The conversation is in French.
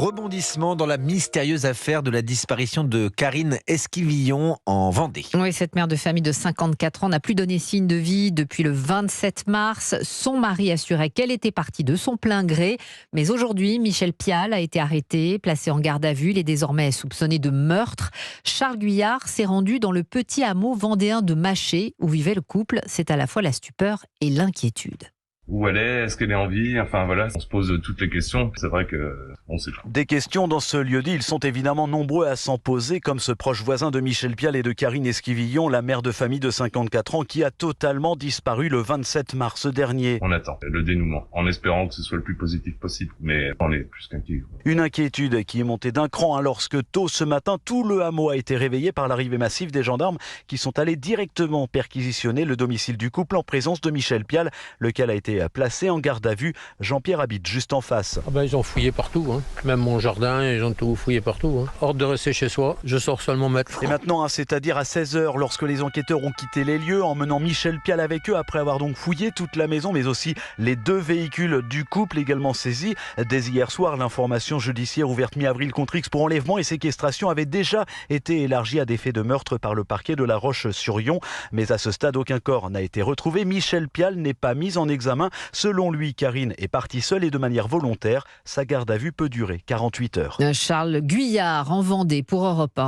rebondissement dans la mystérieuse affaire de la disparition de Karine Esquivillon en Vendée. Oui, cette mère de famille de 54 ans n'a plus donné signe de vie depuis le 27 mars. Son mari assurait qu'elle était partie de son plein gré. Mais aujourd'hui, Michel Pial a été arrêté, placé en garde à vue. Il est désormais soupçonné de meurtre. Charles Guyard s'est rendu dans le petit hameau vendéen de Maché, où vivait le couple. C'est à la fois la stupeur et l'inquiétude. Où elle est, est-ce qu'elle est en vie, enfin voilà, on se pose toutes les questions, c'est vrai que on sait pas. Des questions dans ce lieu-dit, ils sont évidemment nombreux à s'en poser, comme ce proche voisin de Michel Pial et de Karine Esquivillon, la mère de famille de 54 ans qui a totalement disparu le 27 mars dernier. On attend le dénouement, en espérant que ce soit le plus positif possible, mais on est plus qu'inquiets. Une inquiétude qui est montée d'un cran lorsque tôt ce matin, tout le hameau a été réveillé par l'arrivée massive des gendarmes qui sont allés directement perquisitionner le domicile du couple en présence de Michel Pial, lequel a été placé en garde à vue. Jean-Pierre habite juste en face. Ils ont fouillé partout, même mon jardin, ils ont tout fouillé partout. Hors de rester chez soi, je sors seulement mettre. Et maintenant, c'est-à-dire à 16h, lorsque les enquêteurs ont quitté les lieux, emmenant Michel Pial avec eux, après avoir donc fouillé toute la maison, mais aussi les 2 véhicules du couple également saisis. Dès hier soir, l'information judiciaire ouverte mi-avril contre X pour enlèvement et séquestration avait déjà été élargie à des faits de meurtre par le parquet de La Roche-sur-Yon. Mais à ce stade, aucun corps n'a été retrouvé. Michel Pial n'est pas mis en examen. Selon lui, Karine est partie seule et de manière volontaire. Sa garde à vue peut durer 48 heures. Charles Guyard en Vendée pour Europe 1.